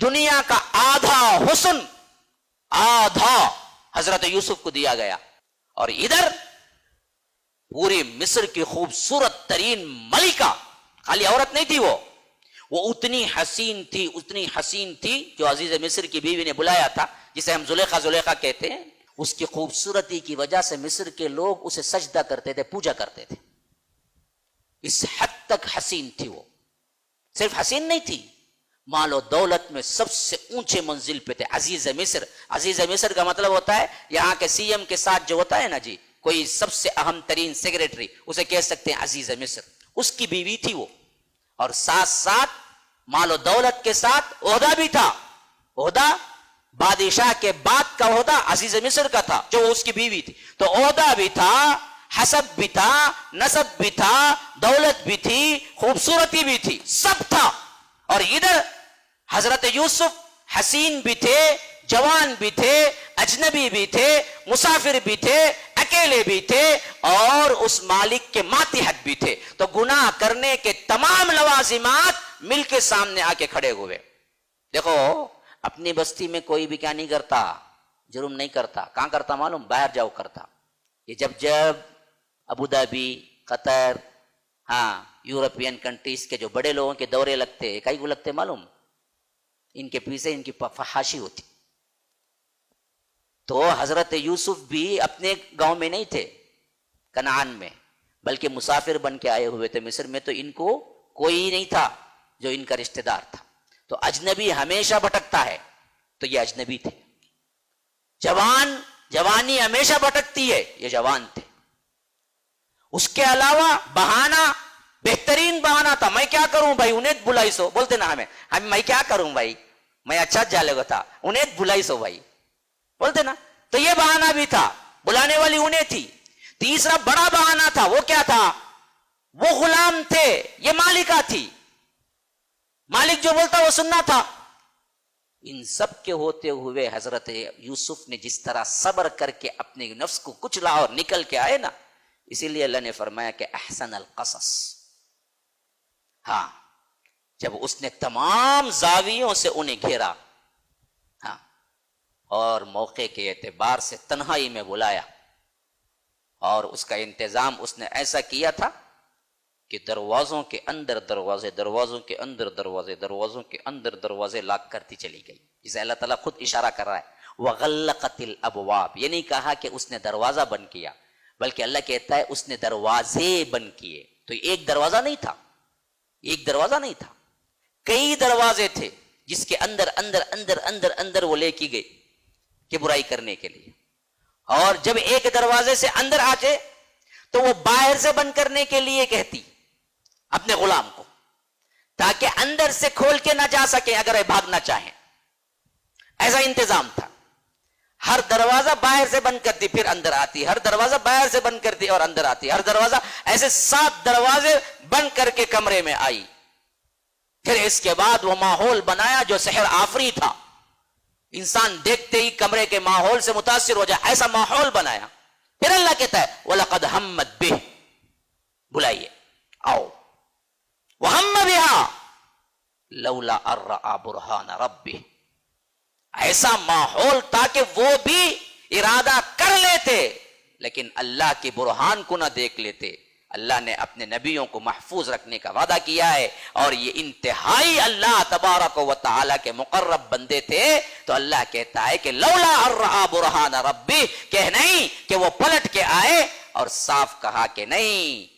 دنیا کا آدھا حسن آدھا حضرت یوسف کو دیا گیا، اور ادھر پورے مصر کی خوبصورت ترین ملکہ، خالی عورت نہیں تھی وہ اتنی حسین تھی جو عزیز مصر کی بیوی نے بلایا تھا، جسے ہم زلیخا کہتے ہیں. اس کی خوبصورتی کی وجہ سے مصر کے لوگ اسے سجدہ کرتے تھے، پوجا کرتے تھے. اس حد تک حسین تھی وہ. صرف حسین نہیں تھی، مال و دولت میں سب سے اونچے منزل پہ تھے. عزیز مصر کا مطلب ہوتا ہے یہاں کے سی ایم کے ساتھ جو ہوتا ہے نا جی، کوئی سب سے اہم ترین سیکریٹری، اسے کہہ سکتے ہیں عزیز مصر. اس کی بیوی تھی وہ، اور ساتھ ساتھ مال و دولت کے ساتھ عہدہ بھی تھا. عہدہ بادشاہ کے بعد کا عہدہ عزیز مصر کا تھا جو اس کی بیوی تھی. تو عہدہ بھی تھا، حسب بھی تھا، نسب بھی تھا، دولت بھی تھی، خوبصورتی بھی تھی، سب تھا. اور ادھر حضرت یوسف حسین بھی تھے، جوان بھی تھے، اجنبی بھی تھے، مسافر بھی تھے، اکیلے بھی تھے، اور اس مالک کے ماتحت بھی تھے. تو گناہ کرنے کے تمام لوازمات مل کے سامنے آ کے کھڑے ہوئے. دیکھو اپنی بستی میں کوئی بھی کیا نہیں کرتا، جرم نہیں کرتا. کہاں کرتا معلوم؟ باہر جاؤ کرتا. یہ جب ابو دھابی، قطر، یورپین کنٹریز کے جو بڑے لوگوں کے دورے لگتے، کئی کو لگتے معلوم؟ ان کے پیچھے ان کی فحاشی ہوتی. تو حضرت یوسف بھی اپنے گاؤں میں نہیں تھے کنعان میں، بلکہ مسافر بن کے آئے ہوئے تھے مصر میں. تو ان کو کوئی نہیں تھا جو ان کا رشتہ دار تھا. تو اجنبی ہمیشہ بھٹکتا ہے، تو یہ اجنبی تھے. جوانی ہمیشہ بھٹکتی ہے، یہ جوان تھے. اس کے علاوہ بہانہ، بہترین بہانہ تھا. میں کیا کروں بھائی، انہیں بلائی سو، بولتے نا ہمیں میں کیا کروں بھائی، میں اچھا جالے گا تھا، انہیں بلائی سو بھائی، بولتے نا. تو یہ بہانہ بھی تھا، بلانے والی انہیں تھی. تیسرا بڑا بہانہ تھا، وہ کیا تھا؟ وہ غلام تھے، یہ مالکہ تھی. مالک جو بولتا وہ سننا تھا. ان سب کے ہوتے ہوئے حضرت یوسف نے جس طرح صبر کر کے اپنے نفس کو کچلا اور نکل کے آئے نا، اسی لیے اللہ نے فرمایا کہ احسن القصص. جب اس نے تمام زاویوں سے انہیں گھیرا، اور موقع کے اعتبار سے تنہائی میں بلایا، اور اس کا انتظام اس نے ایسا کیا تھا کہ دروازوں کے اندر دروازے، دروازوں کے اندر دروازے، دروازوں کے اندر دروازے لاک کرتی چلی گئی. جسے اللہ تعالیٰ خود اشارہ کر رہا ہے وَغَلَّقَتِ الْأَبْوَابِ. یہ نہیں کہا کہ اس نے دروازہ بند کیا، بلکہ اللہ کہتا ہے اس نے دروازے بند کیے. تو ایک دروازہ نہیں تھا، ایک دروازہ نہیں تھا، کئی دروازے تھے جس کے اندر اندر اندر اندر اندر وہ لے کی گئی کہ برائی کرنے کے لیے. اور جب ایک دروازے سے اندر آتے تو وہ باہر سے بند کرنے کے لیے کہتی اپنے غلام کو، تاکہ اندر سے کھول کے نہ جا سکیں اگر بھاگنا چاہیں. ایسا انتظام تھا. ہر دروازہ باہر سے بند کرتی پھر اندر آتی، ہر دروازہ باہر سے بند کرتی اور اندر آتی، ہر دروازہ ایسے 7 دروازے بند کر کے کمرے میں آئی. پھر اس کے بعد وہ ماحول بنایا جو سحر آفری تھا، انسان دیکھتے ہی کمرے کے ماحول سے متاثر ہو جائے، ایسا ماحول بنایا. پھر اللہ کہتا ہے وَلَقَدْ هَمَّتْ بِهِ، بلائیے آؤ. وَهَمَّ بِهَا لَوْلَا أَن رَّأَىٰ بُرْهَانَ رَبِّهِ. ایسا ماحول تاکہ وہ بھی ارادہ کر لیتے لیکن اللہ کے برہان کو نہ دیکھ لیتے. اللہ نے اپنے نبیوں کو محفوظ رکھنے کا وعدہ کیا ہے، اور یہ انتہائی اللہ تبارک و تعالی کے مقرب بندے تھے. تو اللہ کہتا ہے کہ لولا ان رأى برہان ربی، کہ نہیں کہ وہ پلٹ کے آئے اور صاف کہا کہ نہیں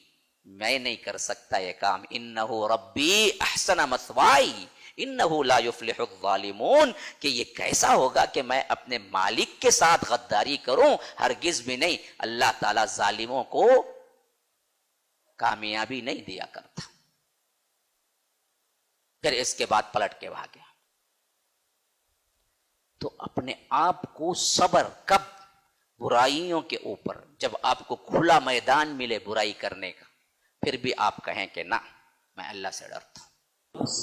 میں نہیں کر سکتا یہ کام. انہ ربی احسن مثوائی انہ لا یفلح الظالمون. کہ یہ کیسا ہوگا کہ میں اپنے مالک کے ساتھ غداری کروں، ہرگز بھی نہیں. اللہ تعالی ظالموں کو کامیابی نہیں دیا کرتا. پھر اس کے بعد پلٹ کے بھاگے. تو اپنے آپ کو صبر کب؟ برائیوں کے اوپر. جب آپ کو کھلا میدان ملے برائی کرنے کا، پھر بھی آپ کہیں کہ نہ میں اللہ سے ڈرتا ہوں.